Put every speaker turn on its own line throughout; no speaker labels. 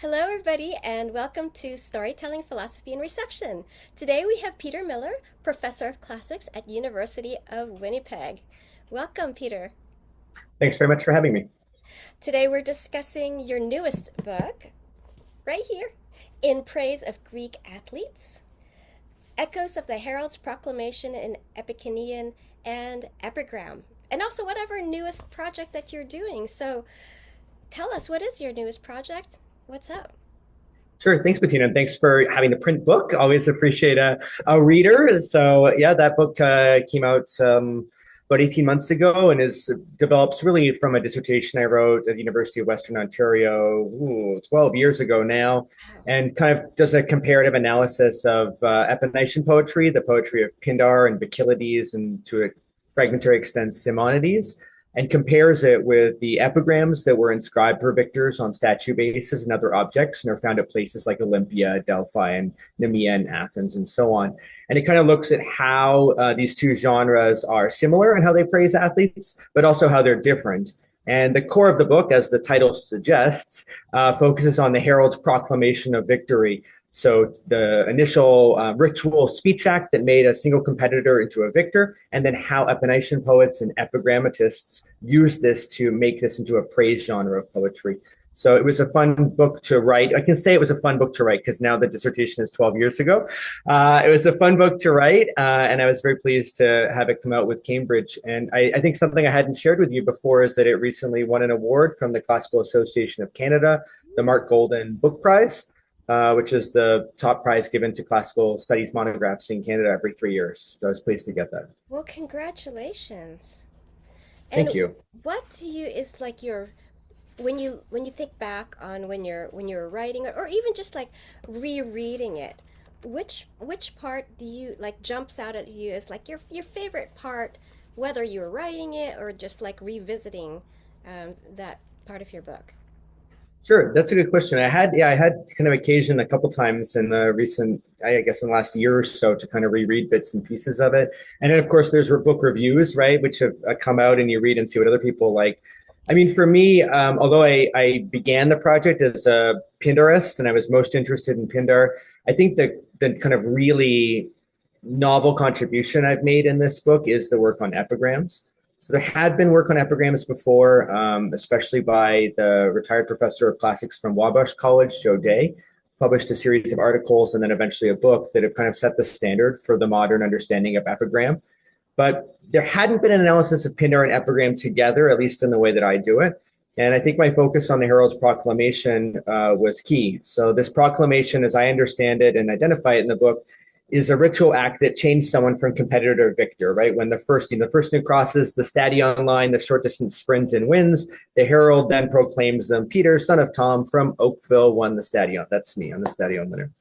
Hello, everybody, and welcome to Storytelling, Philosophy, and Reception. Today we have Peter Miller, Professor of Classics at University of Winnipeg. Welcome, Peter.
Thanks very much for having me.
Today we're discussing your newest book, right here, In Praise of Greek Athletes, Echoes of the Herald's Proclamation in Epicenian and Epigram, and also whatever newest project that you're doing. So tell us, what is your newest project? What's up?
Sure. Thanks, Bettina. And thanks for having the print book. Always appreciate a reader. So, yeah, that book came out about 18 months ago and is develops really from a dissertation I wrote at the University of Western Ontario 12 years ago now,
Wow.
and kind of does a comparative analysis of Ep29 poetry, the poetry of Pindar and Bacchylides, and to a fragmentary extent, Simonides, and compares it with the epigrams that were inscribed for victors on statue bases and other objects and are found at places like Olympia, Delphi, and Nemea and Athens, and so on. And it kind of looks at how these two genres are similar and how they praise athletes, but also how they're different. And the core of the book, as the title suggests, focuses on the herald's proclamation of victory. So the initial ritual speech act that made a single competitor into a victor, and then how Ep29 poets and epigrammatists used this to make this into a praise genre of poetry. So it was a fun book to write. I can say it was a fun book to write because now the dissertation is 12 years ago. It was a fun book to write, and I was very pleased to have it come out with Cambridge. And I think something I hadn't shared with you before is that it recently won an award from the Classical Association of Canada, the Mark Golden Book Prize, which is the top prize given to classical studies monographs in Canada every 3 years. So I was pleased to get that.
Well, congratulations. And
Thank you.
what to you is like your when you think back on when you're writing it, or even just like rereading it, which part do you like jumps out at you as like your favorite part, whether you're writing it or just like revisiting that part of your book?
Sure, that's a good question. I had kind of occasion a couple times in the recent, I guess, in the last year or so to kind of reread bits and pieces of it. And then, of course, there's book reviews, right, which have come out and you read and see what other people like. I mean, for me, although I began the project as a Pindarist and I was most interested in Pindar, I think the kind of really novel contribution I've made in this book is the work on epigrams. So there had been work on epigrams before, especially by the retired professor of classics from Wabash College, Joe Day, published a series of articles and then eventually a book that have kind of set the standard for the modern understanding of epigram. But there hadn't been an analysis of Pindar and epigram together, at least in the way that I do it. And I think my focus on the Herald's Proclamation was key. So this proclamation, as I understand it and identify it in the book, is a ritual act that changed someone from competitor to victor, right? When the person who crosses the stadion line, the short distance sprint and wins, the herald then proclaims them, Peter, son of Tom from Oakville won the stadion. That's me. I'm the stadion winner.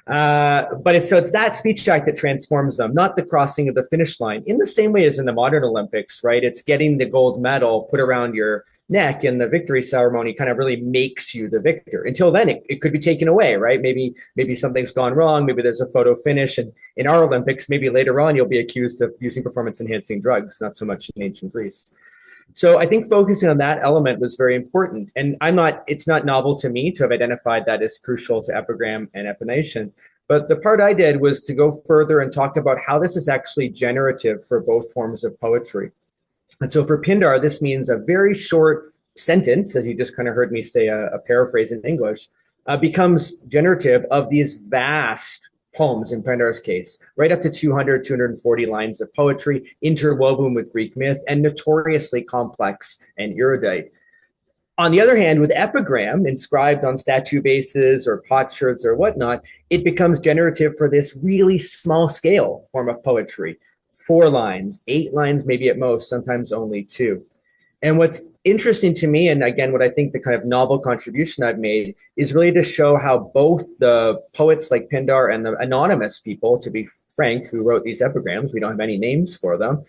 But it's that speech act that transforms them, not the crossing of the finish line. In the same way as in the modern Olympics, right? It's getting the gold medal put around your neck and the victory ceremony kind of really makes you the victor. Until then, it could be taken away, right? Maybe something's gone wrong. Maybe there's a photo finish. And in our Olympics, maybe later on, you'll be accused of using performance enhancing drugs, not so much in ancient Greece. So I think focusing on that element was very important. And it's not novel to me to have identified that as crucial to epigram and epination. But the part I did was to go further and talk about how this is actually generative for both forms of poetry. And so for Pindar, this means a very short sentence, as you just kind of heard me say a paraphrase in English, becomes generative of these vast poems in Pindar's case, right up to 200, 240 lines of poetry, interwoven with Greek myth, and notoriously complex and erudite. On the other hand, with epigram inscribed on statue bases or potsherds or whatnot, it becomes generative for this really small scale form of poetry. 4 lines, 8 lines, maybe at most, sometimes only 2. And what's interesting to me, and again, what I think the kind of novel contribution I've made is really to show how both the poets like Pindar and the anonymous people, to be frank, who wrote these epigrams, we don't have any names for them,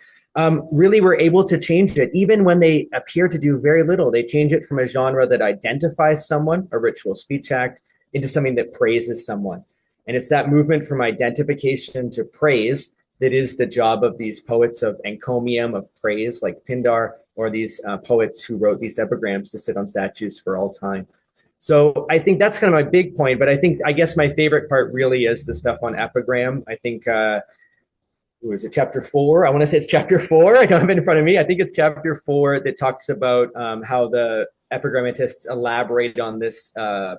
really were able to change it. Even when they appear to do very little, they change it from a genre that identifies someone, a ritual speech act, into something that praises someone. And it's that movement from identification to praise that is the job of these poets of encomium, of praise, like Pindar, or these poets who wrote these epigrams to sit on statues for all time. So I think that's kind of my big point, but I guess my favorite part really is the stuff on epigram. I think was it chapter 4? I want to say it's chapter 4. I don't have it in front of me. I think it's chapter 4 that talks about how the epigrammatists elaborate on this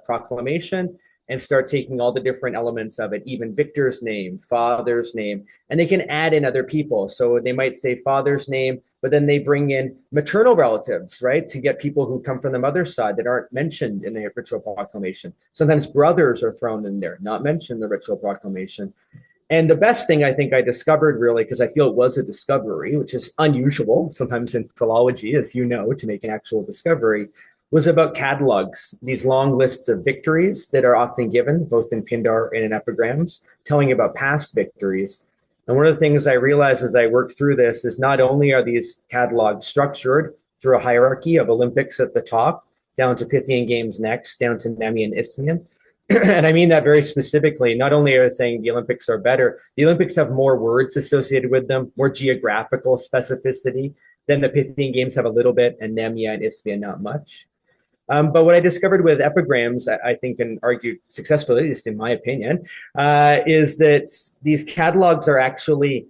proclamation and start taking all the different elements of it, even Victor's name, father's name, and they can add in other people. So they might say father's name, but then they bring in maternal relatives, right, to get people who come from the mother's side that aren't mentioned in the ritual proclamation. Sometimes brothers are thrown in there, not mentioned in the ritual proclamation. And the best thing I think I discovered, really, because I feel it was a discovery, which is unusual sometimes in philology, as you know, to make an actual discovery, was about catalogs, these long lists of victories that are often given, both in Pindar and in epigrams, telling about past victories. And one of the things I realized as I worked through this is not only are these catalogs structured through a hierarchy of Olympics at the top, down to Pythian Games next, down to Nemean Isthmian, and I mean that very specifically. Not only are they saying the Olympics are better, the Olympics have more words associated with them, more geographical specificity. Then the Pythian Games have a little bit, and Nemea and Isthmia not much. But what I discovered with epigrams, I think, and argued successfully, at least in my opinion, is that these catalogs are actually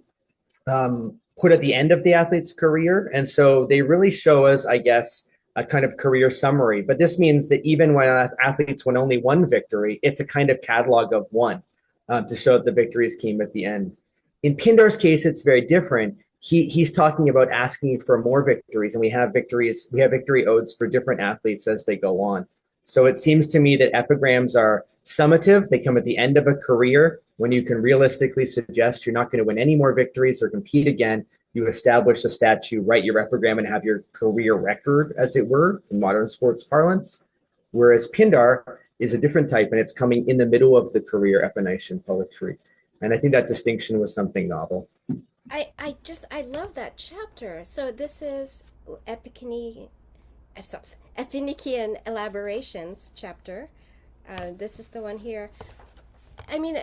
put at the end of the athlete's career. And so they really show us, I guess, a kind of career summary. But this means that even when athletes win only one victory, it's a kind of catalog of one to show that the victories came at the end. In Pindar's case, it's very different. He's talking about asking for more victories, and we have victory odes for different athletes as they go on. So it seems to me that epigrams are summative. They come at the end of a career when you can realistically suggest you're not going to win any more victories or compete again. You establish a statue, write your epigram, and have your career record, as it were, in modern sports parlance. Whereas Pindar is a different type, and it's coming in the middle of the career epinician poetry. And I think that distinction was something novel.
I love that chapter. So this is Epicene, Epinician elaborations chapter. This is the one here. I mean,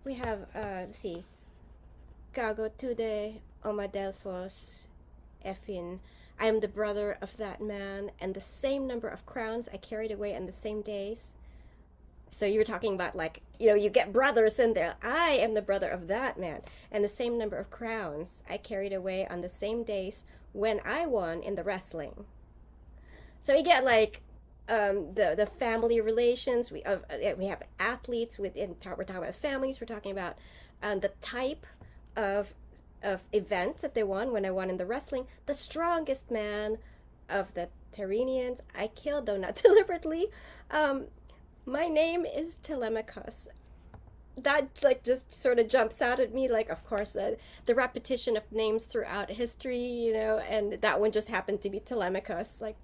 we have let's see, Gago tude Omadelphos Ephin. I am the brother of that man, and the same number of crowns I carried away on the same days. So you were talking about, like, you get brothers in there. I am the brother of that man, and the same number of crowns I carried away on the same days when I won in the wrestling. So you get like the family relations. We have athletes within. We're talking about families. We're talking about the type of events that they won. When I won in the wrestling, the strongest man of the Tyrrhenians I killed, though not deliberately. My name is Telemachus. That just sort of jumps out at me. Like, of course, the repetition of names throughout history, and that one just happened to be Telemachus. Like,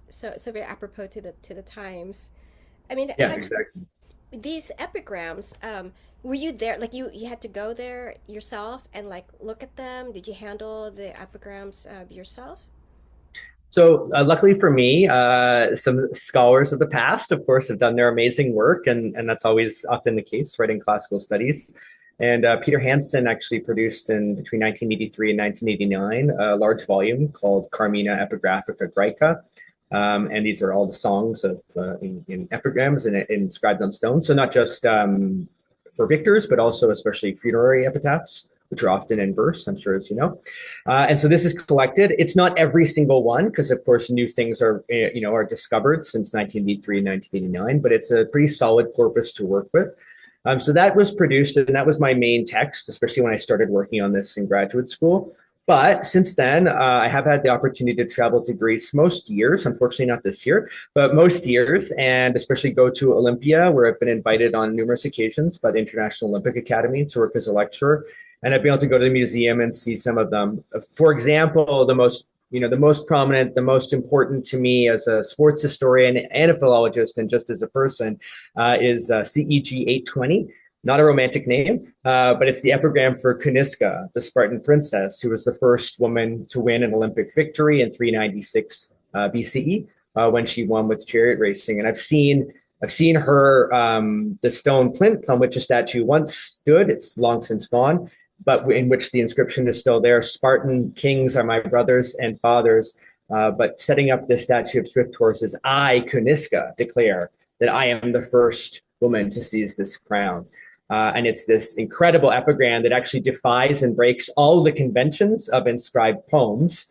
so very apropos to the times. I mean,
yeah, exactly.
These epigrams. Were you there? Like, you had to go there yourself and like look at them. Did you handle the epigrams yourself?
So luckily for me, some scholars of the past, of course, have done their amazing work, and that's always often the case, right, in classical studies. And Peter Hansen actually produced between 1983 and 1989 a large volume called Carmina Epigraphica Graeca. And these are all the songs in epigrams and inscribed on stone. So not just for victors, but also especially funerary epitaphs, which are often in verse, I'm sure, as you know. And so this is collected. It's not every single one, because of course new things are discovered since 1983 and 1989, but it's a pretty solid corpus to work with. So that was produced, and that was my main text, especially when I started working on this in graduate school. But since then, I have had the opportunity to travel to Greece most years, unfortunately not this year, but most years, and especially go to Olympia, where I've been invited on numerous occasions by the International Olympic Academy to work as a lecturer. And I've been able to go to the museum and see some of them. For example, the most prominent, the most important to me as a sports historian and a philologist, and just as a person, is CEG 820. Not a romantic name, but it's the epigram for Kuniska, the Spartan princess, who was the first woman to win an Olympic victory in 396 BCE when she won with chariot racing. And I've seen her, the stone plinth on which a statue once stood. It's long since gone, but in which the inscription is still there. Spartan kings are my brothers and fathers. But setting up this statue of swift horses, I, Kuniska, declare that I am the first woman to seize this crown. And it's this incredible epigram that actually defies and breaks all the conventions of inscribed poems.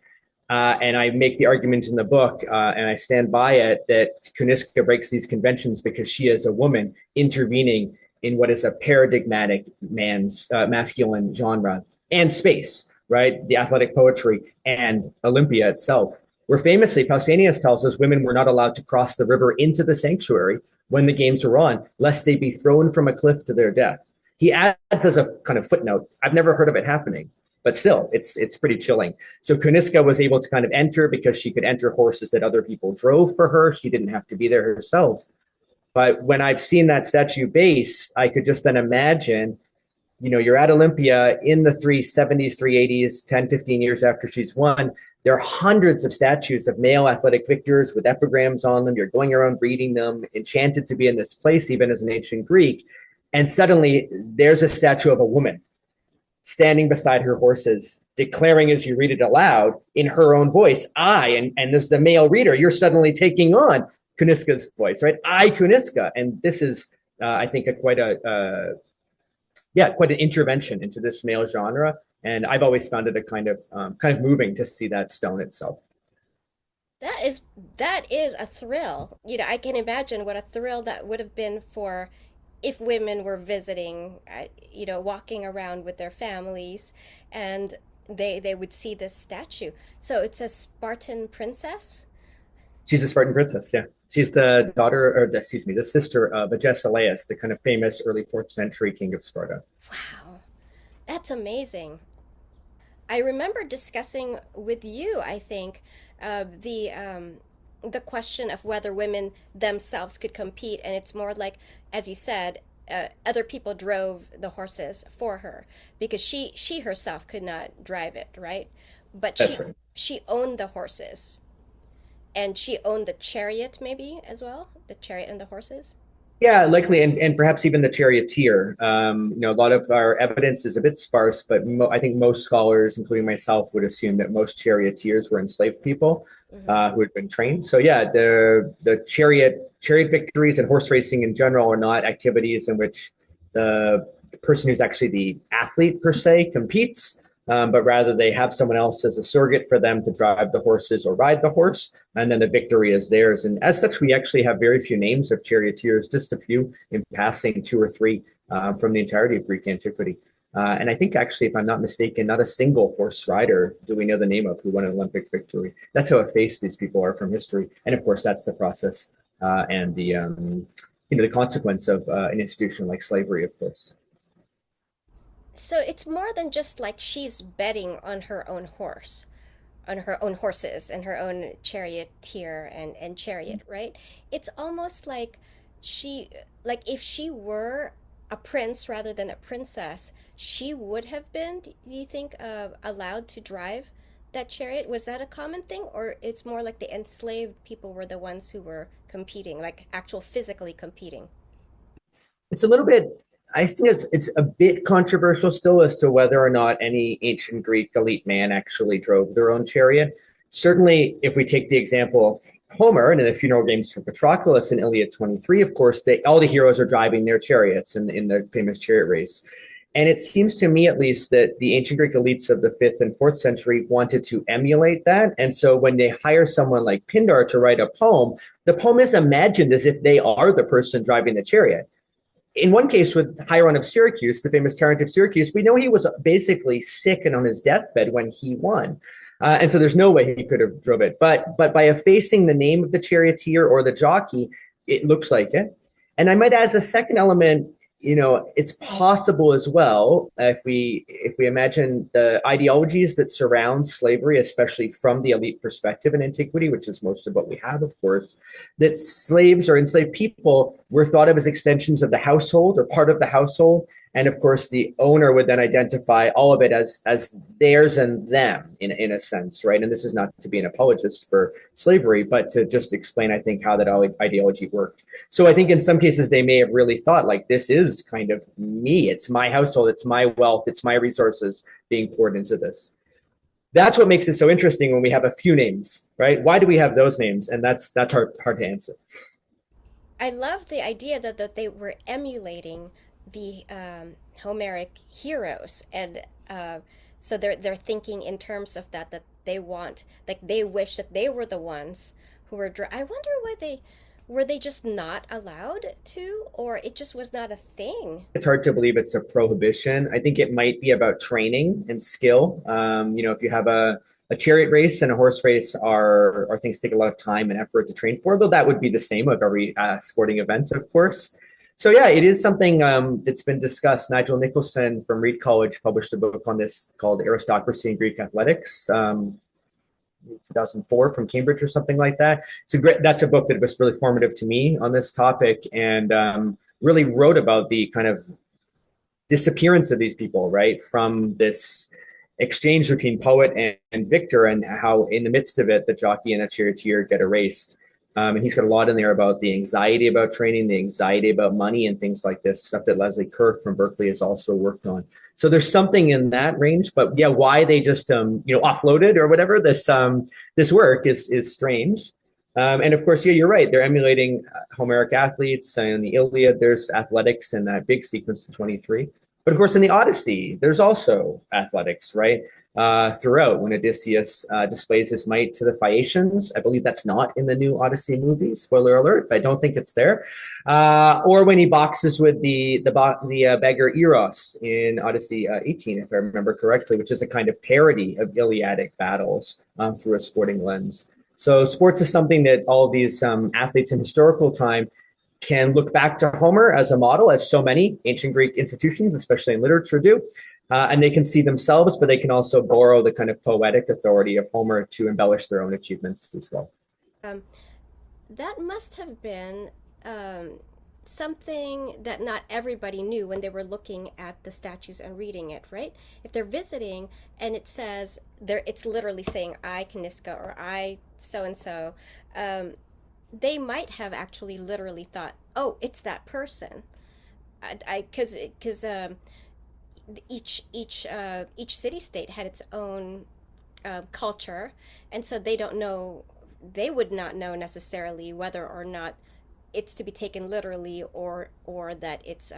And I make the argument in the book, and I stand by it, that Kuniska breaks these conventions because she is a woman intervening in what is a paradigmatic man's masculine genre and space, right? The athletic poetry and Olympia itself, where famously Pausanias tells us women were not allowed to cross the river into the sanctuary when the games were on, lest they be thrown from a cliff to their death. He adds as a kind of footnote, I've never heard of it happening, but still, it's pretty chilling. So Kuniska was able to kind of enter because she could enter horses that other people drove for her. She didn't have to be there herself. But when I've seen that statue base, I could just then imagine, you're at Olympia in the 370s, 380s, 10, 15 years after she's won. There are hundreds of statues of male athletic victors with epigrams on them. You're going around reading them, enchanted to be in this place, even as an ancient Greek. And suddenly there's a statue of a woman standing beside her horses, declaring as you read it aloud in her own voice, I, and as the male reader, you're suddenly taking on Kuniska's voice, right? I, Kuniska. And this is, I think, quite an intervention into this male genre. And I've always found it a kind of moving to see that stone itself.
That is a thrill. I can imagine what a thrill that would have been for if women were visiting, walking around with their families, and they would see this statue. So it's a Spartan princess?
She's a Spartan princess, yeah. She's the the sister of Agesilaus, the kind of famous early 4th century king of Sparta.
Wow, that's amazing. I remember discussing with you, I think, the question of whether women themselves could compete, and it's more like, as you said, other people drove the horses for her because she herself could not drive it, right? But
That's right.
she owned the horses, and she owned the chariot maybe as well, the chariot and the horses.
Yeah, likely, and perhaps even the charioteer. A lot of our evidence is a bit sparse, but I think most scholars, including myself, would assume that most charioteers were enslaved people who had been trained. So yeah, the chariot victories and horse racing in general are not activities in which the person who's actually the athlete per se competes. But rather they have someone else as a surrogate for them to drive the horses or ride the horse, and then the victory is theirs. And as such, we actually have very few names of charioteers, just a few in passing, 2 or 3 from the entirety of Greek antiquity. And I think actually, if I'm not mistaken, not a single horse rider do we know the name of who won an Olympic victory. That's how effaced these people are from history. And of course, that's the process and the consequence of an institution like slavery, of course.
So it's more than just like she's betting on her own horse, on her own horses and her own charioteer and chariot, right? It's almost like if she were a prince rather than a princess, she would have been, do you think, allowed to drive that chariot? Was that a common thing? Or it's more like the enslaved people were the ones who were competing, like actual physically competing?
It's a little bit, I think it's a bit controversial still as to whether or not any ancient Greek elite man actually drove their own chariot. Certainly, if we take the example of Homer and in the funeral games for Patroclus in Iliad 23, of course, all the heroes are driving their chariots in the famous chariot race. And it seems to me, at least, that the ancient Greek elites of the 5th and 4th century wanted to emulate that. And so when they hire someone like Pindar to write a poem, the poem is imagined as if they are the person driving the chariot. In one case with Hieron of Syracuse, the famous tyrant of Syracuse, we know he was basically sick and on his deathbed when he won. And so there's no way he could have drove it. But by effacing the name of the charioteer or the jockey, it looks like it. And I might add as a second element, it's possible as well, if we imagine the ideologies that surround slavery, especially from the elite perspective in antiquity, which is most of what we have, of course, that slaves or enslaved people were thought of as extensions of the household or part of the household. And of course, the owner would then identify all of it as theirs and them in a sense, right? And this is not to be an apologist for slavery, but to just explain, I think, how that ideology worked. So I think in some cases, they may have really thought like, this is kind of me. It's my household. It's my wealth. It's my resources being poured into this. That's what makes it so interesting when we have a few names, right? Why do we have those names? And that's hard to answer.
I love the idea that they were emulating the Homeric heroes, and so they're thinking in terms of that they want, like they wish that they were the ones who were. I wonder why they were they just not allowed to, or it just was not a thing.
It's hard to believe it's a prohibition. I think it might be about training and skill. If you have a chariot race and a horse race are things that take a lot of time and effort to train for, though that would be the same of every sporting event, of course. So yeah, it is something that's been discussed. Nigel Nicholson from Reed College published a book on this called Aristocracy in Greek Athletics. 2004 from Cambridge or something like that. That's a book that was really formative to me on this topic, and really wrote about the kind of disappearance of these people, right? From this exchange between poet and victor, and how in the midst of it, the jockey and the charioteer get erased. And he's got a lot in there about the anxiety about training, the anxiety about money and things like this, stuff that Leslie Kirk from Berkeley has also worked on. So there's something in that range, but yeah, why they just offloaded or whatever this work is strange. And of course, yeah, you're right. They're emulating Homeric athletes. In the Iliad, there's athletics in that big sequence of 23. But of course, in the Odyssey, there's also athletics, right? Throughout, when Odysseus displays his might to the Phaeacians. I believe that's not in the new Odyssey movie. Spoiler alert, but I don't think it's there. Or when he boxes with the beggar Eros in Odyssey 18, if I remember correctly, which is a kind of parody of Iliadic battles through a sporting lens. So sports is something that all of these athletes in historical time can look back to Homer as a model, as so many ancient Greek institutions, especially in literature, do. And they can see themselves, but they can also borrow the kind of poetic authority of Homer to embellish their own achievements as well.
Um, that must have been something that not everybody knew when they were looking at the statues and reading it, right? If they're visiting and it says there, it's literally saying I Kaniska or I so and so. They might have actually literally thought, "Oh, it's that person," because each city state had its own culture, and so they would not know necessarily whether or not it's to be taken literally, or that it's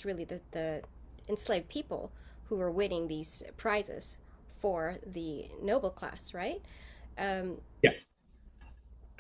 really the enslaved people who are winning these prizes for the noble class, right?
Yeah.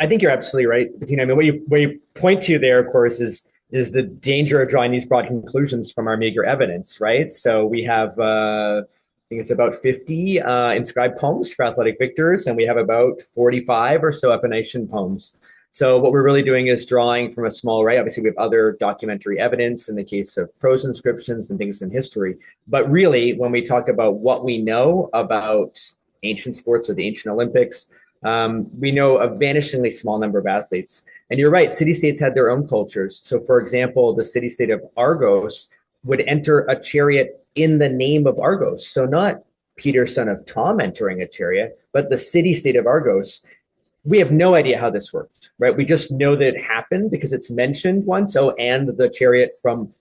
I think you're absolutely right, Bettina. I mean, what you point to there, of course, is the danger of drawing these broad conclusions from our meager evidence, right? So we have, I think it's about 50 inscribed poems for athletic victors, and we have about 45 or so Ep29 poems. So what we're really doing is drawing from a small array. Obviously, we have other documentary evidence in the case of prose inscriptions and things in history. But really, when we talk about what we know about ancient sports or the ancient Olympics, we know a vanishingly small number of athletes. And you're right, city-states had their own cultures. So for example, the city-state of Argos would enter a chariot in the name of Argos. So not Peter, son of Tom, entering a chariot, but the city-state of Argos. We have no idea how this worked, right? We just know that it happened because it's mentioned once. Oh, and the chariot from,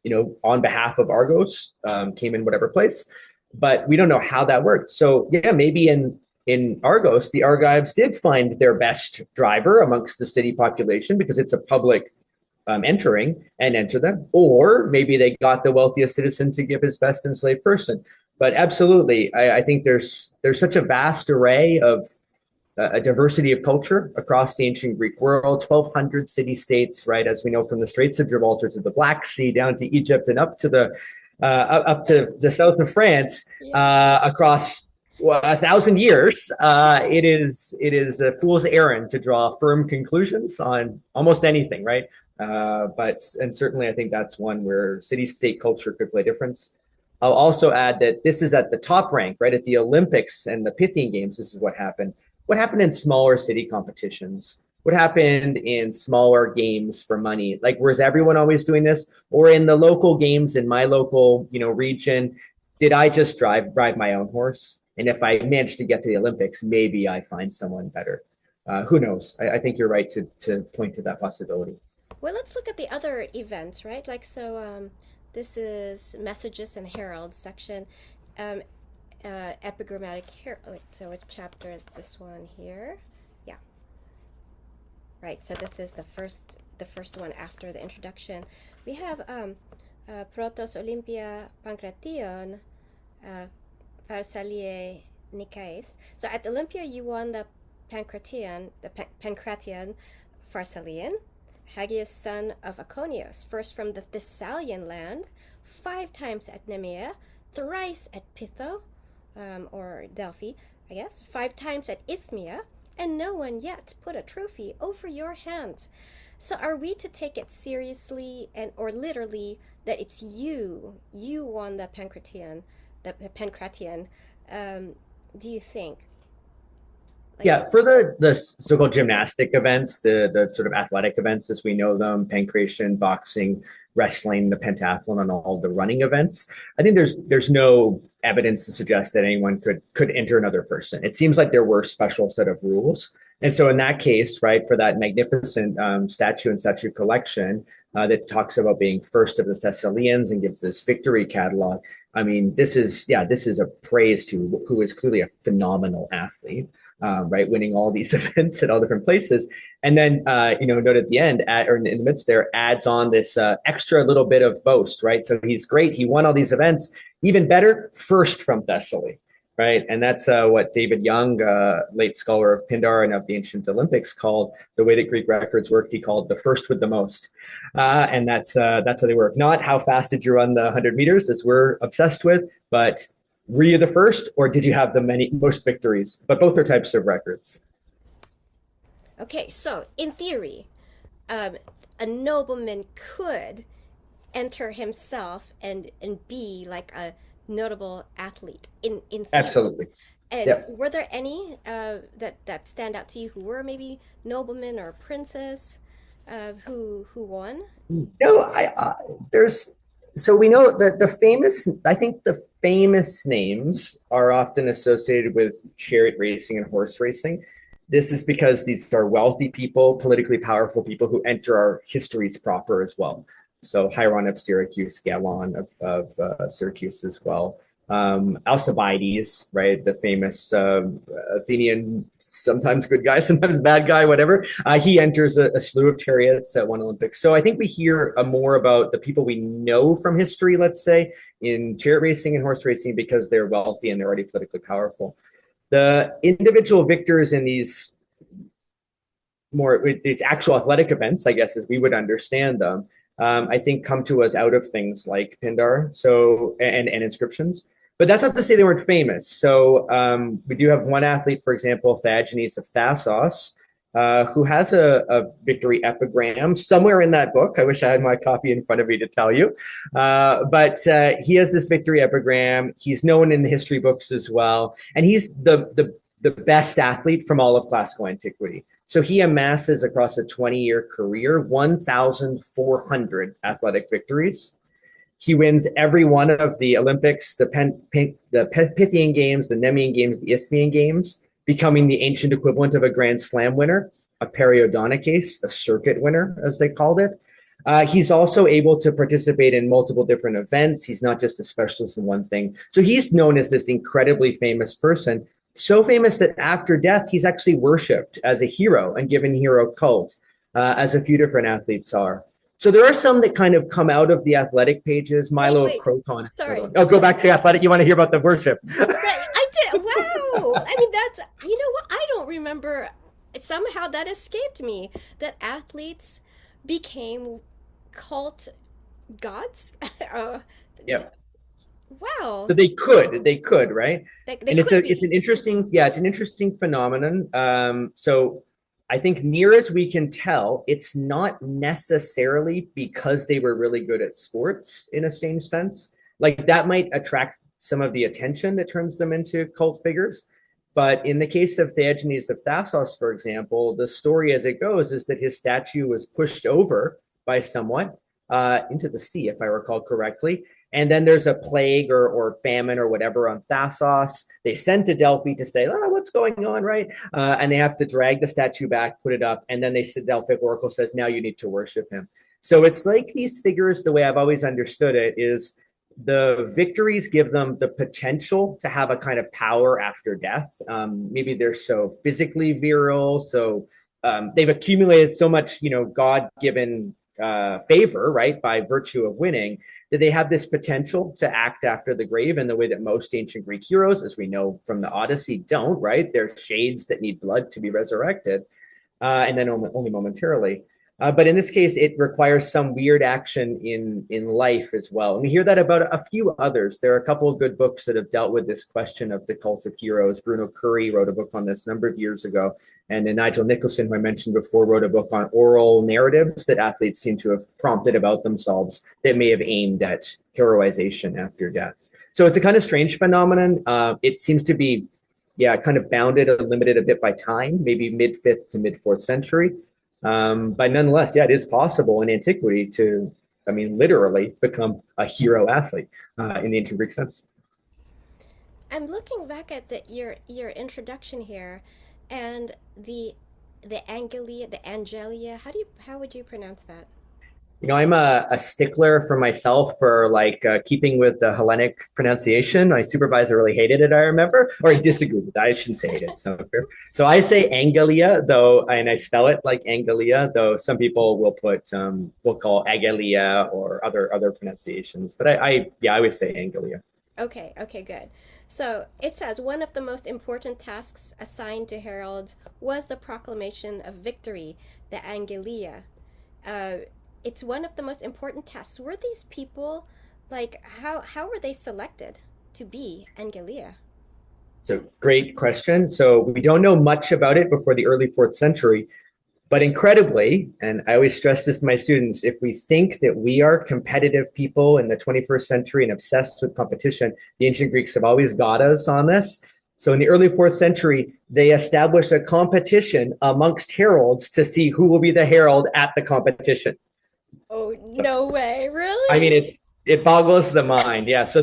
on behalf of Argos came in whatever place, but we don't know how that worked. So yeah, maybe in Argos, the Argives did find their best driver amongst the city population because it's a public entering and enter them. Or maybe they got the wealthiest citizen to give his best enslaved person. But absolutely, I think there's such a vast array of a diversity of culture across the ancient Greek world, 1,200 city-states, right? As we know from the Straits of Gibraltar to the Black Sea, down to Egypt and up to the south of France, across 1,000 years. It is a fool's errand to draw firm conclusions on almost anything, right? And certainly I think that's one where city-state culture could play a difference. I'll also add that this is at the top rank, right? At the Olympics and the Pythian Games, this is what happened. What happened in smaller city competitions? What happened in smaller games for money? Like, was everyone always doing this? Or in the local games in my local, region, did I just drive my own horse? And if I manage to get to the Olympics, maybe I find someone better. Who knows? I think you're right to point to that possibility.
Well, let's look at the other events, right? Like, so this is messages and heralds section. Um, epigrammatic here. Wait, so which chapter is this one here? Yeah. Right. So this is the first one after the introduction. We have Protos Olympia Pankration Pharsalie Nikais. So at Olympia, you won the Pancratian Pharsalian, Hagios, son of Aconios, first from the Thessalian land, 5 times at Nemea, thrice at Pytho, or Delphi, I guess, 5 times at Isthmia, and no one yet put a trophy over your hands. So are we to take it seriously and or literally that it's you won the Pancratian, do you think? Like,
Yeah, for the so-called gymnastic events, the sort of athletic events as we know them, pancration, boxing, wrestling, the pentathlon, and all the running events, I think there's no evidence to suggest that anyone could enter another person. It seems like there were special set of rules. And so in that case, right, for that magnificent statue and statue collection that talks about being first of the Thessalians and gives this victory catalog, I mean, this is a praise to who is clearly a phenomenal athlete. Right, winning all these events at all different places, and then note at the end, or in the midst there, adds on this extra little bit of boast, right? So he's great, he won all these events, even better, first from Thessaly, right? And that's what David Young, late scholar of Pindar and of the ancient Olympics, called the way that Greek records worked. He called the first with the most, and that's how they work. Not how fast did you run the 100 meters, as we're obsessed with, but were you the first, or did you have the most victories? But both are types of records.
okay, so in theory, a nobleman could enter himself and be like a notable athlete in theory.
Absolutely.
And
Yep.
were there any that stand out to you who were maybe noblemen or princes who won?
No, there's so we know that the famous. I think the famous names are often associated with chariot racing and horse racing. This is because these are wealthy people, politically powerful people who enter our histories proper as well. So Hieron of Syracuse, Galon of Syracuse as well. Alcibiades, right, the famous Athenian, sometimes good guy, sometimes bad guy, whatever. He enters a slew of chariots at one Olympics. So I think we hear more about the people we know from history, let's say, in chariot racing and horse racing because they're wealthy and they're already politically powerful. The individual victors in these it's actual athletic events, I guess, as we would understand them, I think come to us out of things like Pindar, so and inscriptions. But that's not to say they weren't famous. So we do have one athlete, for example, Theagenes of Thasos, who has a victory epigram somewhere in that book. I wish I had my copy in front of me to tell you. But he has this victory epigram. He's known in the history books as well. And he's the best athlete from all of classical antiquity. So he amasses across a 20-year career 1,400 athletic victories. He wins every one of the Olympics, the Pythian Games, the Nemean Games, the Isthmian Games, becoming the ancient equivalent of a Grand Slam winner, a periodonticase, a circuit winner, as they called it. He's also able to participate in multiple different events. He's not just a specialist in one thing. So he's known as this incredibly famous person, so famous that after death, he's actually worshipped as a hero and given hero cult, as a few different athletes are. So there are some that kind of come out of the athletic pages. Milo of Croton.
Sorry.
Oh, go back to athletic. You want to hear about the worship?
Right, I did. Wow. I mean, that's, you know what? I don't remember. Somehow that escaped me that athletes became cult gods.
Yeah.
Wow.
So they could, right? And it's an interesting phenomenon. So I think near as we can tell, it's not necessarily because they were really good at sports in a same sense. Like that might attract some of the attention that turns them into cult figures. But in the case of Theagenes of Thasos, for example, the story as it goes is that his statue was pushed over by someone into the sea, if I recall correctly. And then there's a plague or famine or whatever on Thasos. They send to Delphi to say, what's going on, right? And they have to drag the statue back, put it up, and then the Delphic oracle says, now you need to worship him. So it's like these figures, the way I've always understood it, is the victories give them the potential to have a kind of power after death. Maybe they're so physically virile, so they've accumulated so much, God-given favor, right, by virtue of winning, that they have this potential to act after the grave in the way that most ancient Greek heroes, as we know from the Odyssey, don't, right? They're shades that need blood to be resurrected, and then only momentarily. But in this case, it requires some weird action in life as well. And we hear that about a few others. There are a couple of good books that have dealt with this question of the cult of heroes. Bruno Curry wrote a book on this a number of years ago. And then Nigel Nicholson, who I mentioned before, wrote a book on oral narratives that athletes seem to have prompted about themselves that may have aimed at heroization after death. So it's a kind of strange phenomenon. It seems to be, kind of bounded or limited a bit by time, maybe mid-5th to mid-4th century. But nonetheless, it is possible in antiquity to, literally become a hero athlete in the ancient Greek sense.
I'm looking back at your introduction here, and the Angelia. How would you pronounce that?
I'm a stickler for myself for keeping with the Hellenic pronunciation. My supervisor really hated it, I remember, or he disagreed with it. I shouldn't say it. So I say Angelia, though, and I spell it like Angelia, though some people will call Agelia or other pronunciations. But I always say Angelia.
Okay, good. So it says one of the most important tasks assigned to heralds was the proclamation of victory, the Angelia. It's one of the most important tasks. Were these people how were they selected to be Angelia?
So great question. So we don't know much about it before the early 4th century, but incredibly, and I always stress this to my students, if we think that we are competitive people in the 21st century and obsessed with competition, the ancient Greeks have always got us on this. So in the early 4th century, they established a competition amongst heralds to see who will be the herald at the competition.
Oh, no way. Really?
It boggles the mind. Yeah. So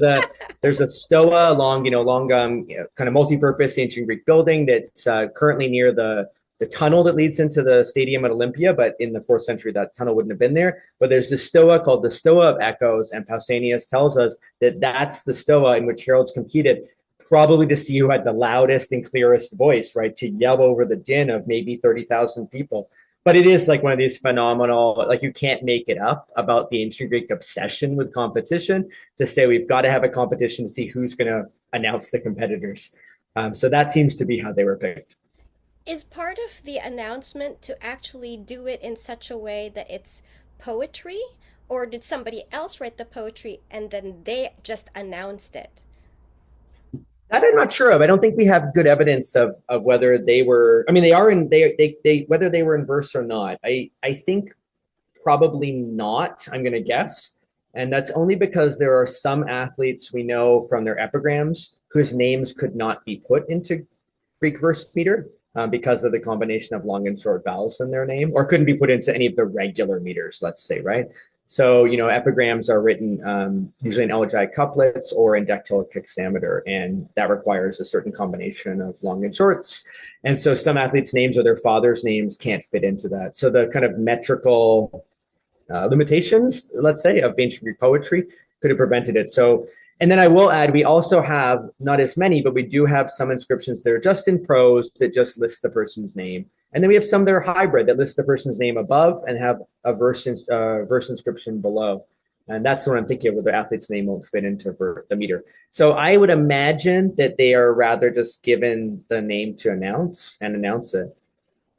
there's a stoa long kind of multi-purpose ancient Greek building that's currently near the tunnel that leads into the stadium at Olympia, but in the 4th century, that tunnel wouldn't have been there. But there's this stoa called the Stoa of Echoes, and Pausanias tells us that that's the stoa in which heralds competed, probably to see who had the loudest and clearest voice, right, to yell over the din of maybe 30,000 people. But it is one of these phenomenal, you can't make it up about the ancient Greek obsession with competition to say we've got to have a competition to see who's going to announce the competitors. So that seems to be how they were picked.
Is part of the announcement to actually do it in such a way that it's poetry, or did somebody else write the poetry and then they just announced it?
That I'm not sure of. I don't think we have good evidence of whether they were. They are in they whether they were in verse or not. I think probably not. I'm going to guess, and that's only because there are some athletes we know from their epigrams whose names could not be put into Greek verse meter because of the combination of long and short vowels in their name, or couldn't be put into any of the regular meters. Let's say, right? So, epigrams are written usually in elegiac couplets or in dactylic hexameter, and that requires a certain combination of long and shorts. And so some athletes' names or their fathers' names can't fit into that. So the kind of metrical limitations, let's say, of ancient Greek poetry could have prevented it. So, and then I will add, we also have not as many, but we do have some inscriptions that are just in prose that just list the person's name. And then we have some that are hybrid that list the person's name above and have a verse inscription below. And that's what I'm thinking of, where the athlete's name won't fit into the meter. So I would imagine that they are rather just given the name to announce it.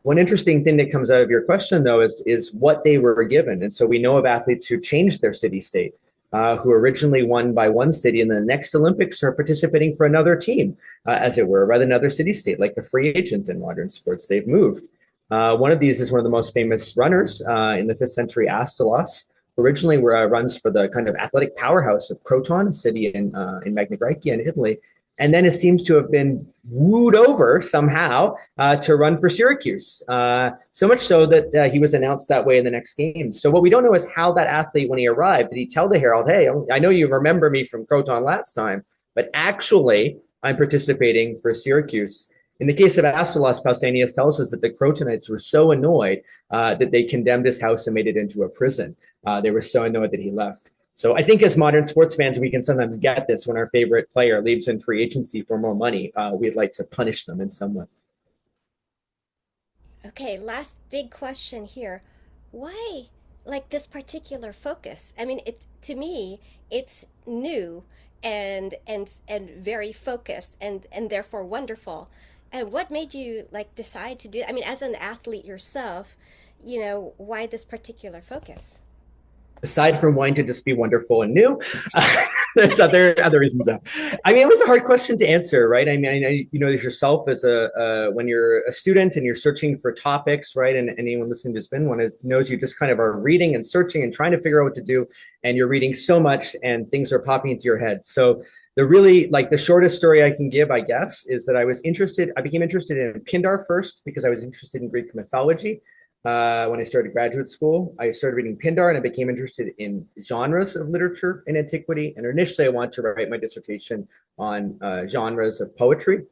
One interesting thing that comes out of your question, though, is what they were given. And so we know of athletes who changed their city-state, who originally won by one city, and the next Olympics are participating for another team, as it were, rather than another city-state, like the free agent in modern sports. They've moved. One of these is one of the most famous runners in the 5th century, Astylos. Originally runs for the kind of athletic powerhouse of Croton, a city in Magna Graecia in Italy. And then it seems to have been wooed over somehow to run for Syracuse. So much so that he was announced that way in the next game. So what we don't know is how that athlete, when he arrived, did he tell the herald, hey, I know you remember me from Croton last time, but actually I'm participating for Syracuse. In the case of Astylos, Pausanias tells us that the Crotonites were so annoyed that they condemned his house and made it into a prison. They were so annoyed that he left. So I think as modern sports fans, we can sometimes get this when our favorite player leaves in free agency for more money. We'd like to punish them in some way.
Okay, last big question here. Why like this particular focus? I mean, it to me, it's new and very focused and therefore wonderful. And what made you like decide to do? I mean, as an athlete yourself, why this particular focus?
Aside from wanting to just be wonderful and new, there's other reasons. Though. I mean, it was a hard question to answer, right? I mean, I know you know yourself as a when you're a student and you're searching for topics, right? And anyone listening who's been one knows you just kind of are reading and searching and trying to figure out what to do, and you're reading so much, and things are popping into your head. So the really like the shortest story I can give, I guess, is that I became interested in Pindar first because I was interested in Greek mythology. When I started graduate school, I started reading Pindar and I became interested in genres of literature in antiquity. And initially, I wanted to write my dissertation on genres of poetry.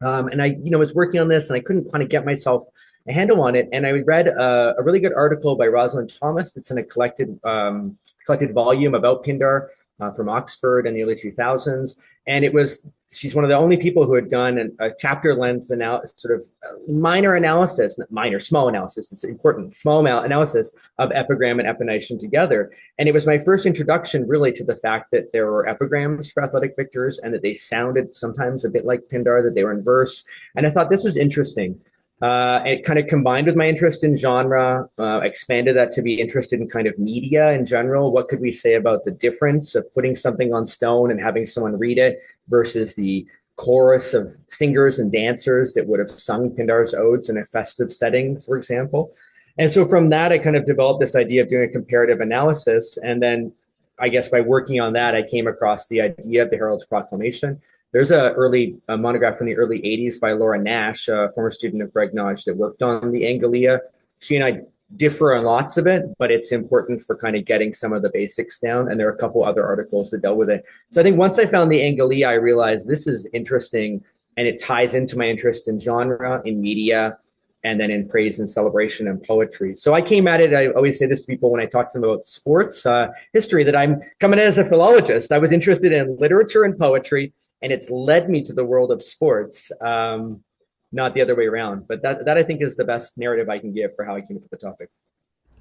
And I, was working on this and I couldn't kind of get myself a handle on it. And I read a really good article by Rosalind Thomas that's in a collected volume about Pindar from Oxford in the early 2000s. And she's one of the only people who had done a chapter length sort of minor analysis, not minor, small analysis, it's important, small analysis of epigram and epination together. And it was my first introduction really to the fact that there were epigrams for athletic victors and that they sounded sometimes a bit like Pindar, that they were in verse. And I thought this was interesting. It kind of combined with my interest in genre, expanded that to be interested in kind of media in general. What could we say about the difference of putting something on stone and having someone read it versus the chorus of singers and dancers that would have sung Pindar's odes in a festive setting, for example. And so from that, I kind of developed this idea of doing a comparative analysis. And then I guess by working on that, I came across the idea of the Herald's Proclamation. There's a monograph from the early 80s by Laura Nash, a former student of Greg Nodge that worked on the Angelia. She and I differ on lots of it, but it's important for kind of getting some of the basics down. And there are a couple other articles that dealt with it. So I think once I found the Angelia, I realized this is interesting and it ties into my interest in genre, in media, and then in praise and celebration and poetry. So I came at it, I always say this to people when I talk to them about sports history, that I'm coming as a philologist. I was interested in literature and poetry, and it's led me to the world of sports, not the other way around. But that I think is the best narrative I can give for how I came up with the topic.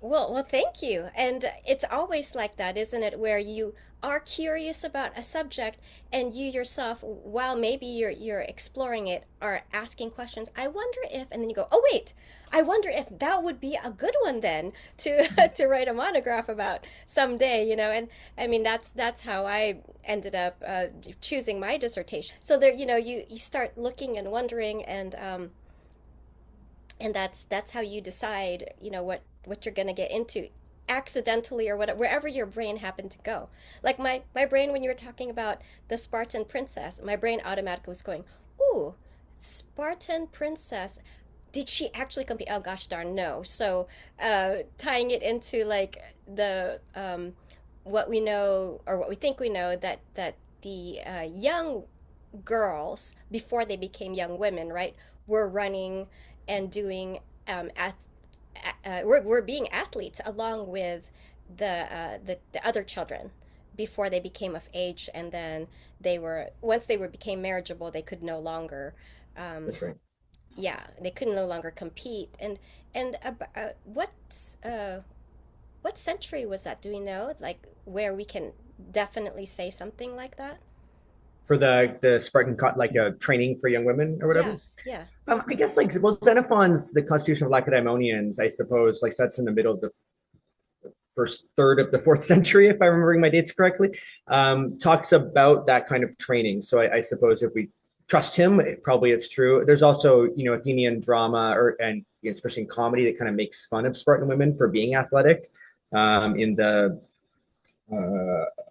Well, thank you. And it's always like that, isn't it? Where you are curious about a subject and you yourself, while maybe you're exploring it, are asking questions. I wonder if, and then you go, oh wait, I wonder if that would be a good one then to to write a monograph about someday, And I mean that's how I ended up choosing my dissertation. So there, you start looking and wondering and that's how you decide what you're going to get into accidentally or whatever, wherever your brain happened to go. Like my brain, when you were talking about the Spartan princess, my brain automatically was going, ooh, Spartan princess, did she actually compete? Oh gosh darn no. So tying it into like the what we know or what we think we know, that the young girls before they became young women, right, were running and doing we're being athletes along with the other children before they became of age, and then once they became marriageable, they could no longer
That's right.
yeah, they could no longer compete. And what century was that? Do we know, like, where we can definitely say something like that?
For the Spartan like training for young women or
Yeah,
whatever.
yeah.
I guess like well Xenophon's The Constitution of Lacedaemonians, I suppose, like that's in the middle of the first third of the fourth century, if I'm remembering my dates correctly, talks about that kind of training. So I suppose if we trust him, probably it's true. There's also, Athenian drama and especially in comedy that kind of makes fun of Spartan women for being athletic. In the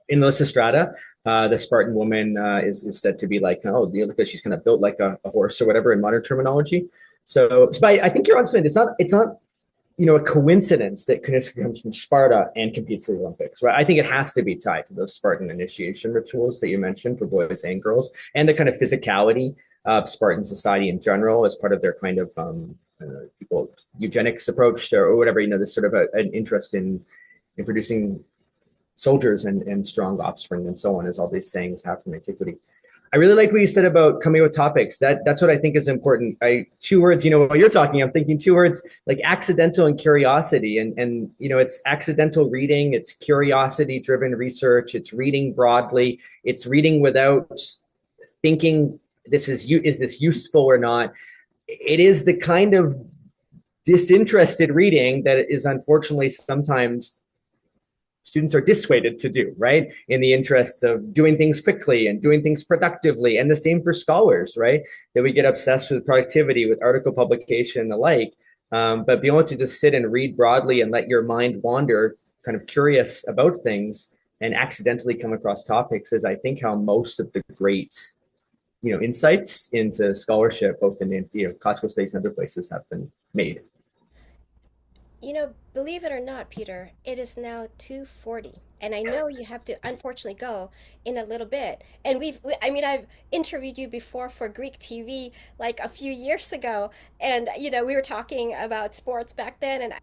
Lysistrata, the Spartan woman is said to be like, oh, because she's kind of built like a horse or whatever in modern terminology. So but I think you're on something. It's not a coincidence that Kuniska comes from Sparta and competes in the Olympics, right? I think it has to be tied to those Spartan initiation rituals that you mentioned for boys and girls, and the kind of physicality of Spartan society in general as part of their kind of people eugenics approach or whatever. This sort of an interest in producing soldiers and strong offspring and so on, as all these sayings have from antiquity. I really like what you said about coming up with topics. That's what I think is important. Two words, while you're talking, I'm thinking two words like accidental and curiosity. And it's accidental reading, it's curiosity driven research, it's reading broadly, it's reading without thinking is this useful or not. It is the kind of disinterested reading that is unfortunately sometimes students are dissuaded to do, right? In the interests of doing things quickly and doing things productively. And the same for scholars, right? That we get obsessed with productivity, with article publication and the like. But being able to just sit and read broadly and let your mind wander, kind of curious about things and accidentally come across topics is, I think, how most of the great, insights into scholarship, both in classical studies and other places, have been made.
Believe it or not, Peter, it is now 2:40, and I know you have to unfortunately go in a little bit. And I've interviewed you before for Greek TV like a few years ago, and we were talking about sports back then, and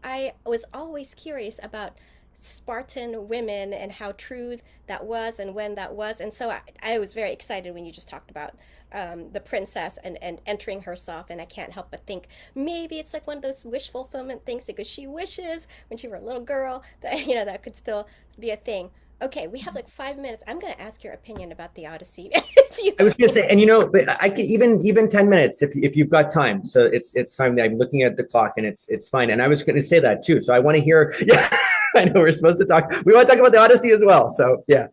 I was always curious about Spartan women and how true that was and when that was. And so I was very excited when you just talked about the princess and entering herself. And I can't help but think maybe it's like one of those wish fulfillment things because she wishes when she were a little girl that, that could still be a thing. Okay, we have like 5 minutes. I'm going to ask your opinion about the Odyssey.
I was going to say, and but I could even 10 minutes if you've got time. So it's time. I'm looking at the clock, and it's fine. And I was going to say that too. So I want to hear. Yeah, I know we're supposed to talk. We want to talk about the Odyssey as well. So yeah,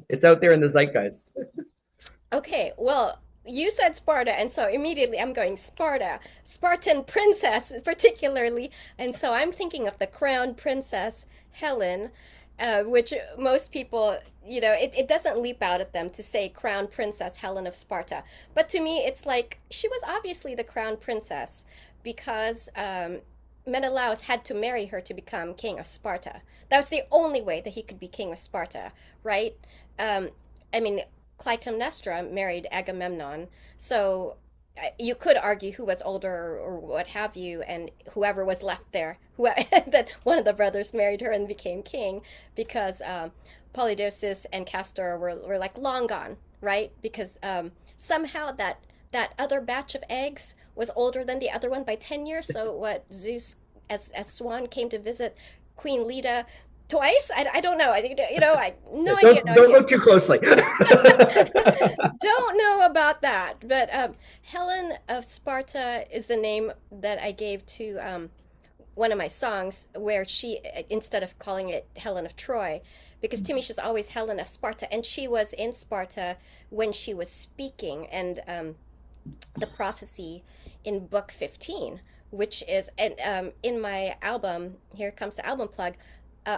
it's out there in the zeitgeist.
Okay, well, you said Sparta, and so immediately I'm going Sparta, Spartan princess particularly, and so I'm thinking of the crowned princess Helen, which most people, it doesn't leap out at them to say crown princess Helen of Sparta. But to me, it's like she was obviously the crown princess because Menelaus had to marry her to become king of Sparta. That was the only way that he could be king of Sparta, right? I mean, Clytemnestra married Agamemnon, so you could argue who was older or what have you, and whoever was left there, that one of the brothers married her and became king, because Polydeuces and Castor were like long gone, right? Because somehow that other batch of eggs was older than the other one by 10 years. So what Zeus, as Swan, came to visit Queen Leda twice. I don't know. I think I no idea.
Don't look too closely.
Don't know about that. But Helen of Sparta is the name that I gave to one of my songs, where she, instead of calling it Helen of Troy, because to me she's always Helen of Sparta, and she was in Sparta when she was speaking, and the prophecy in book 15, which is in my album. Here comes the album plug.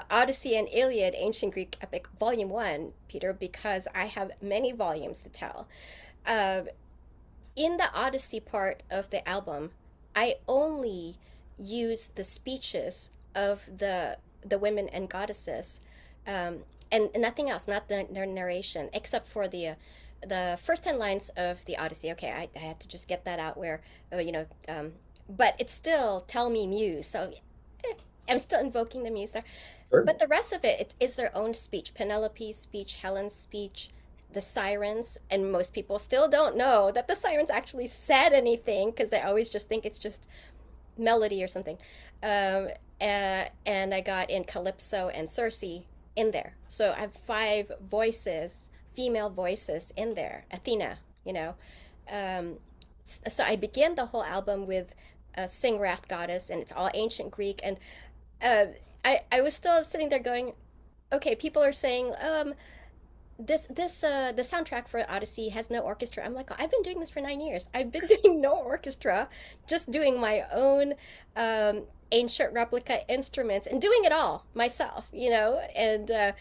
Odyssey and Iliad, Ancient Greek Epic, Volume 1, Peter, because I have many volumes to tell. In the Odyssey part of the album, I only use the speeches of the women and goddesses, and nothing else, not their narration, except for the first 10 lines of the Odyssey. Okay, I had to just get that out where, but it's still tell me muse, so I'm still invoking the muse there. Sure. But the rest of it is their own speech. Penelope's speech, Helen's speech, the sirens, and most people still don't know that the sirens actually said anything because they always just think it's just melody or something. And I got in Calypso and Circe in there. So I have 5 voices, female voices in there. Athena, so I begin the whole album with Sing Wrath Goddess, and it's all ancient Greek. And I was still sitting there going, okay, people are saying the soundtrack for Odyssey has no orchestra. I'm like, I've been doing this for 9 years. I've been doing no orchestra, just doing my own ancient replica instruments and doing it all myself, and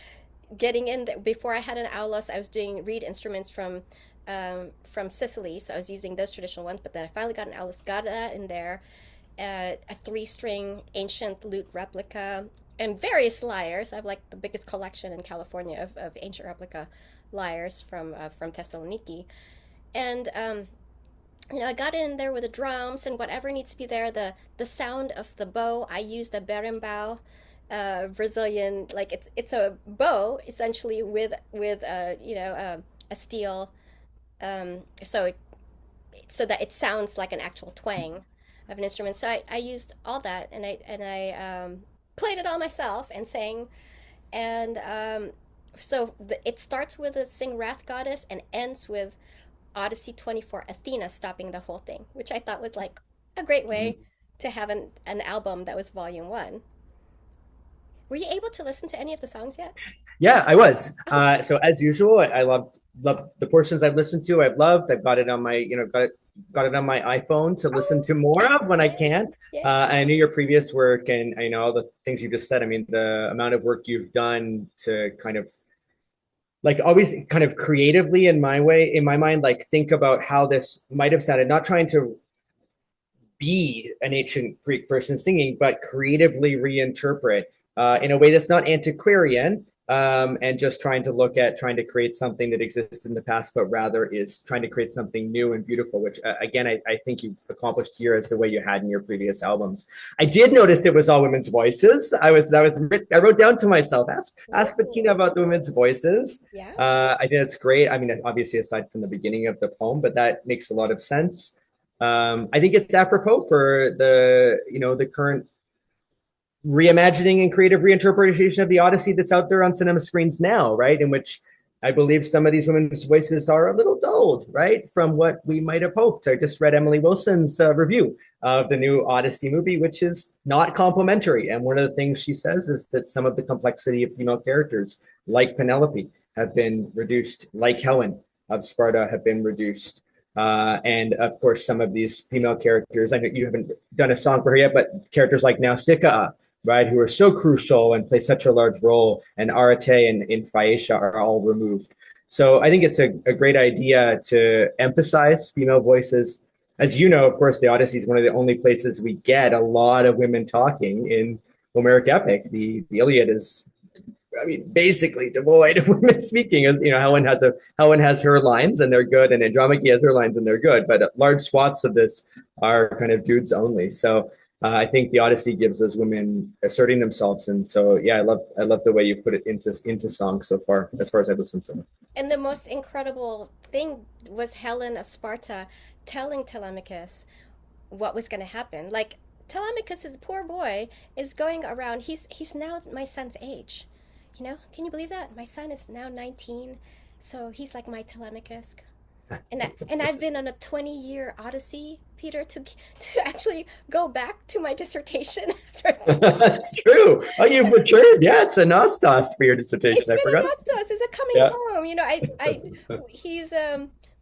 getting in there. Before I had an aulos, I was doing reed instruments from Sicily, so I was using those traditional ones. But then I finally got an aulos, got that in there. A 3-string ancient lute replica, and various lyres. I have like the biggest collection in California of ancient replica lyres from Thessaloniki. And I got in there with the drums and whatever needs to be there. The sound of the bow, I use the berimbau, Brazilian, like it's a bow essentially with a steel, so so that it sounds like an actual twang of an instrument. So I used all that, and I played it all myself and sang. And it starts with a sing Wrath Goddess and ends with Odyssey 24 Athena stopping the whole thing, which I thought was like a great way to have an album that was volume one. Were you able to listen to any of the songs yet?
Yeah, I was.
Oh,
So as usual, I loved the portions I've listened to. I've loved. I've got it on my got it on my iPhone to listen
oh,
to more of when I
yeah,
can.
yeah.
I knew your previous work, and I know all the things you just said. I mean, the amount of work you've done to kind of like always kind of creatively in my way, in my mind, like think about how this might have sounded. Not trying to be an ancient Greek person singing, but creatively reinterpret in a way that's not antiquarian, and just trying to create something that exists in the past, but rather is trying to create something new and beautiful, which again, I think you've accomplished here as the way you had in your previous albums. I did notice it was all women's voices. I wrote down to myself, ask Bettina
Ooh,
about the women's voices.
yeah.
I think that's great. I mean, obviously, aside from the beginning of the poem, but that makes a lot of sense. I think it's apropos for the current reimagining and creative reinterpretation of the Odyssey that's out there on cinema screens now, right? In which I believe some of these women's voices are a little dulled, right, from what we might have hoped. I just read Emily Wilson's review of the new Odyssey movie, which is not complimentary. And one of the things she says is that some of the complexity of female characters, like Penelope, have been reduced, like Helen of Sparta, have been reduced. And of course, some of these female characters, I know you haven't done a song for her yet, but characters like Nausicaa, right, who are so crucial and play such a large role, and Arete and in Phaeacia are all removed. So I think it's a great idea to emphasize female voices. As you know, of course, the Odyssey is one of the only places we get a lot of women talking in Homeric epic. The Iliad is, I mean, basically devoid of women speaking. As you know, Helen has her lines and they're good, and Andromache has her lines and they're good. But large swaths of this are kind of dudes only. So I think the Odyssey gives us women asserting themselves, and so yeah, I love the way you've put it into song so far, as far as I've listened so far.
And the most incredible thing was Helen of Sparta telling Telemachus what was going to happen. Like Telemachus, his poor boy, is going around. He's now my son's age. You know, can you believe that? My son is now 19, so he's like my Telemachus. And I've been on a 20-year odyssey, Peter, to actually go back to my dissertation after.
That's true. Oh, you've returned. Yeah, it's a Nostos for your dissertation.
It's
I
been
forgot.
a nostos. Is it coming
Yeah.
home? You know, he's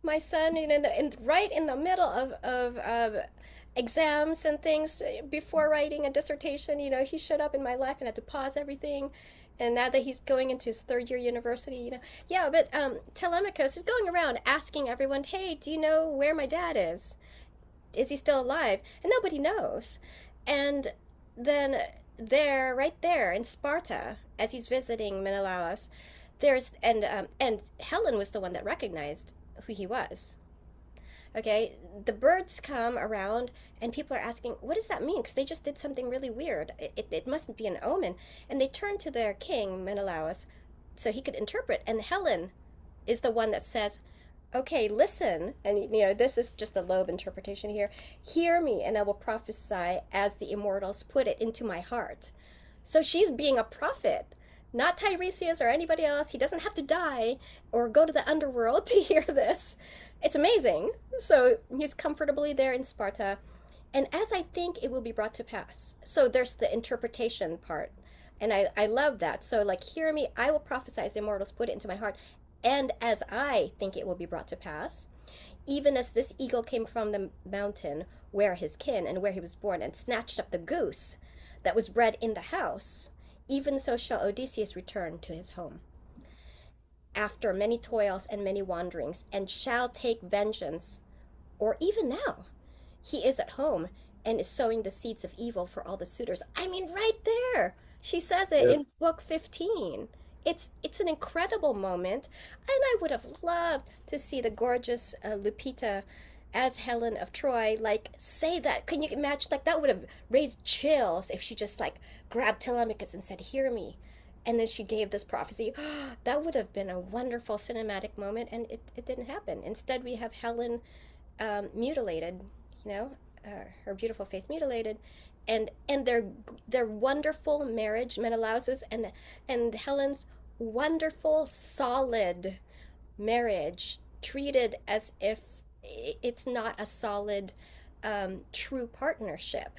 my son, you know, right in the middle of exams and things before writing a dissertation. You know, he showed up in my life and had to pause everything. And now that he's going into his third year university, you know, yeah. But Telemachus is going around asking everyone, "Hey, do you know where my dad is? Is he still alive?" And nobody knows. And then there, right there in Sparta, as he's visiting Menelaus, and Helen was the one that recognized who he was. Okay, the birds come around and people are asking, what does that mean? Because they just did something really weird. It mustn't be an omen. And they turn to their king, Menelaus, so he could interpret. And Helen is the one that says, okay, listen. And, you know, this is just a lobe interpretation here. Hear me, and I will prophesy as the immortals put it into my heart. So she's being a prophet, not Tiresias or anybody else. He doesn't have to die or go to the underworld to hear this. It's amazing. So he's comfortably there in Sparta. And as I think it will be brought to pass. So there's the interpretation part. And I love that. So, like, hear me, I will prophesy as the immortals put it into my heart. And as I think it will be brought to pass, even as this eagle came from the mountain where his kin and where he was born and snatched up the goose that was bred in the house, even so shall Odysseus return to his home after many toils and many wanderings, and shall take vengeance. Or even now, he is at home and is sowing the seeds of evil for all the suitors. I mean, right there, she says it
Yeah.
in book 15. It's an incredible moment, and I would have loved to see the gorgeous Lupita as Helen of Troy, like say that. Can you imagine? Like that would have raised chills if she just like grabbed Telemachus and said, "Hear me," and then she gave this prophecy. That would have been a wonderful cinematic moment, and it didn't happen. Instead, we have Helen mutilated, you know, her beautiful face mutilated, and their wonderful marriage, Menelaus's and Helen's wonderful solid marriage treated as if it's not a solid true partnership.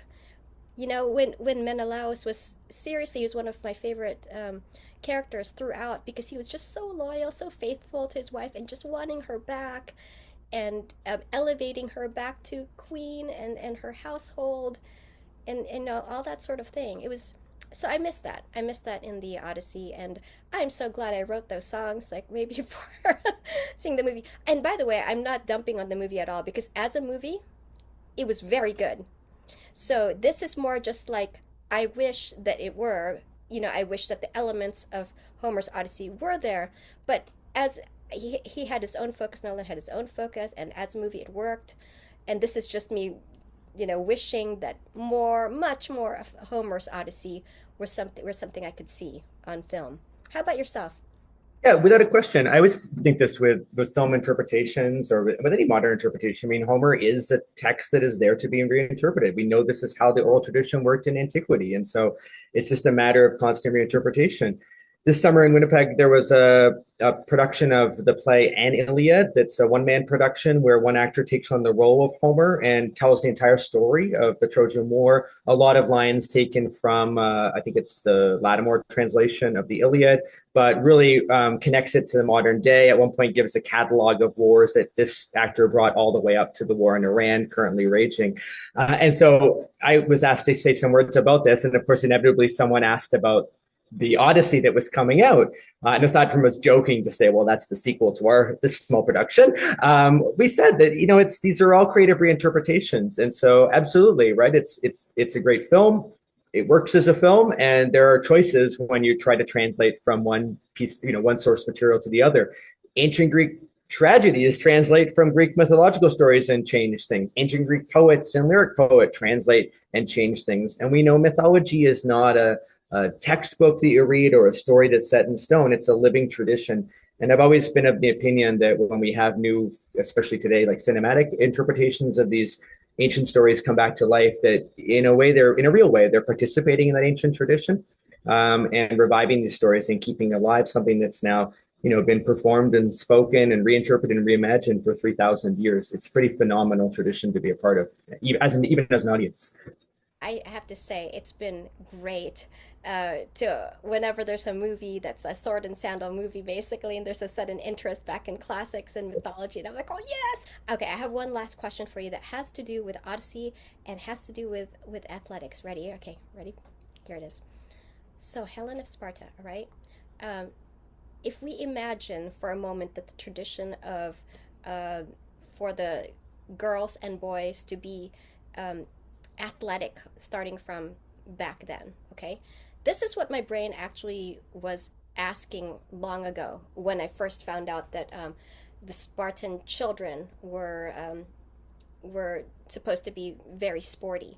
You know, when Menelaus was seriously, he was one of my favorite characters throughout because he was just so loyal, so faithful to his wife, and just wanting her back and elevating her back to queen and her household and all that sort of thing. It was so I missed that. I missed that in the Odyssey, and I'm so glad I wrote those songs like way before seeing the movie. And by the way, I'm not dumping on the movie at all because as a movie, it was very good. So this is more just like I wish that it were, you know, I wish that the elements of Homer's Odyssey were there, but as he had his own focus, Nolan had his own focus, and as a movie it worked. And this is just me, you know, wishing that much more of Homer's Odyssey was something I could see on film. How about yourself?
Yeah, without a question. I always think this with film interpretations or with any modern interpretation. I mean, Homer is a text that is there to be reinterpreted. We know this is how the oral tradition worked in antiquity. And so it's just a matter of constant reinterpretation. This summer in Winnipeg, there was a production of the play An Iliad. That's a one-man production where one actor takes on the role of Homer and tells the entire story of the Trojan War. A lot of lines taken from, I think it's the Lattimore translation of the Iliad, but really connects it to the modern day. At one point, gives a catalog of wars that this actor brought all the way up to the war in Iran, currently raging. And so I was asked to say some words about this. And of course, inevitably, someone asked about the Odyssey that was coming out. And aside from us joking to say, well, that's the sequel to this small production, we said that, you know, these are all creative reinterpretations. And so absolutely, right, it's a great film. It works as a film, and there are choices when you try to translate from one piece, you know, one source material to the other. Ancient Greek tragedies translate from Greek mythological stories and change things. Ancient Greek poets and lyric poet translate and change things. And we know mythology is not a textbook that you read or a story that's set in stone. It's a living tradition. And I've always been of the opinion that when we have new, especially today, like cinematic interpretations of these ancient stories come back to life, that in a way, in a real way, they're participating in that ancient tradition and reviving these stories and keeping alive something that's now, you know, been performed and spoken and reinterpreted and reimagined for 3,000 years. It's a pretty phenomenal tradition to be a part of, even as an audience.
I have to say, it's been great to whenever there's a movie that's a sword and sandal movie, basically, and there's a sudden interest back in classics and mythology, and I'm like, oh yes! Okay, I have one last question for you that has to do with Odyssey and has to do with athletics. Ready? Okay, ready? Here it is. So, Helen of Sparta, all right? Um, if we imagine for a moment that the tradition of for the girls and boys to be athletic starting from back then, okay? This is what my brain actually was asking long ago when I first found out that the Spartan children were supposed to be very sporty.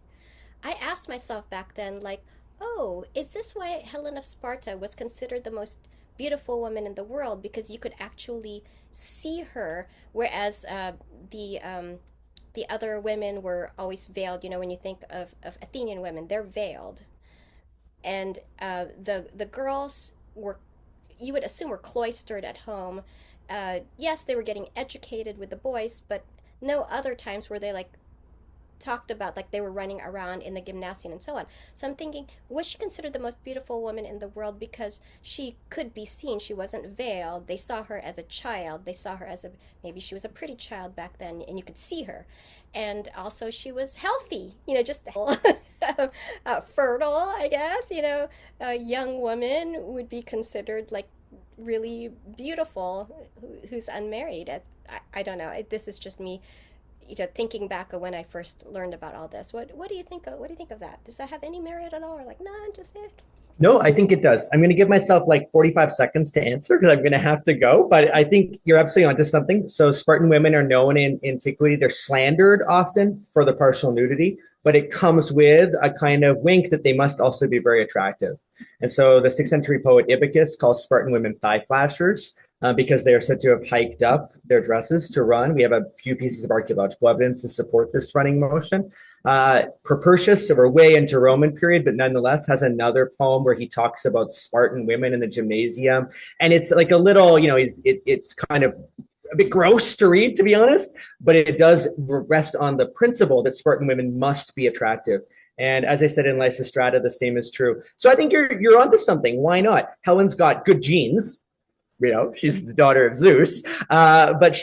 I asked myself back then, like, oh, is this why Helen of Sparta was considered the most beautiful woman in the world? Because you could actually see her, whereas the other women were always veiled. You know, when you think of Athenian women, they're veiled. And the girls were, you would assume, were cloistered at home. Yes, they were getting educated with the boys, but no other times were they like talked about like they were running around in the gymnasium and so on. So I'm thinking, was she considered the most beautiful woman in the world because she could be seen? She wasn't veiled. They saw her as a child. They saw her as maybe she was a pretty child back then, and you could see her. And also she was healthy, you know, just fertile, I guess. You know, a young woman would be considered like really beautiful who's unmarried. I don't know. This is just me, you know, thinking back of when I first learned about all this. What do you think of that? Does that have any merit at all, or like, no, just
No, I think it does. I'm going to give myself like 45 seconds to answer because I'm going to have to go. But I think you're absolutely onto something. So Spartan women are known in antiquity. They're slandered often for the partial nudity, but it comes with a kind of wink that they must also be very attractive. And so the 6th century poet Ibycus calls Spartan women thigh flashers because they are said to have hiked up their dresses to run. We have a few pieces of archaeological evidence to support this running motion. Propertius, so we're way into Roman period, but nonetheless has another poem where he talks about Spartan women in the gymnasium, and it's like a little, it's kind of a bit gross to read, to be honest, but it does rest on the principle that Spartan women must be attractive. And as I said in Lysistrata, the same is true. So I think you're onto something. Why not? Helen's got good genes, she's the daughter of Zeus, but but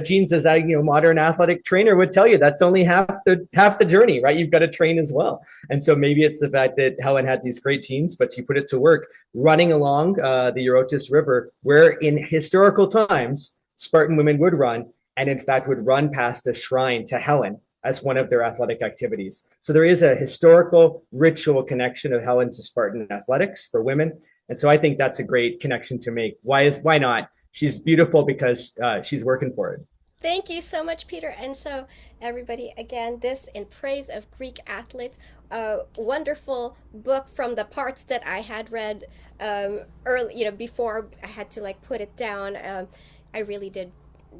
genes, as a modern athletic trainer would tell you, that's only half the journey, right? You've got to train as well. And so maybe it's the fact that Helen had these great genes, but she put it to work running along the Eurotas River, where in historical times Spartan women would run, and in fact would run past a shrine to Helen as one of their athletic activities. So there is a historical ritual connection of Helen to Spartan athletics for women. And so I think that's a great connection to make. Why not? She's beautiful because she's working for it.
Thank you so much, Peter. And so, everybody, again, this in praise of Greek athletes, a wonderful book from the parts that I had read early, before I had to like put it down. I really did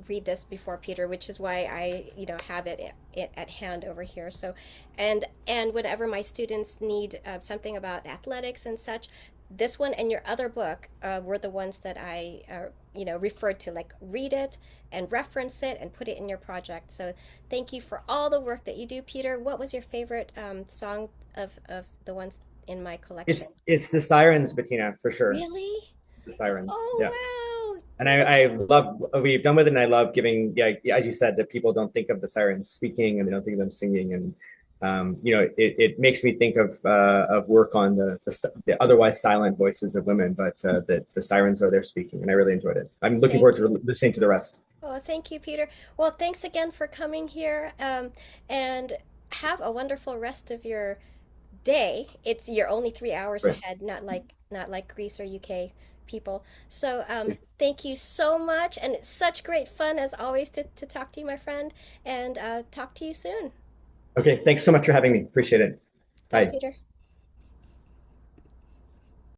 read this before Peter, which is why I, have it at hand over here. So, and whenever my students need something about athletics and such, this one and your other book were the ones that I, referred to. Like, read it and reference it and put it in your project. So, thank you for all the work that you do, Peter. What was your favorite song of the ones in my collection?
It's the Sirens, Bettina, for sure.
Really?
It's the Sirens. Yeah.
Oh, wow.
And I love what we've done with it, and I love giving, yeah, as you said, that people don't think of the sirens speaking and they don't think of them singing, and it makes me think of work on the otherwise silent voices of women, but that the sirens are there speaking, and I really enjoyed it. I'm looking
Thank
forward
you.
to listening to the rest.
Oh, thank you, Peter. Well, thanks again for coming here, and have a wonderful rest of your day. You're only 3 hours
Right.
ahead, not like Greece or UK people. So, thank you so much, and it's such great fun as always to talk to you, my friend, and talk to you soon.
Okay, thanks so much for having me. Appreciate it.
Bye,
Bye.
Peter.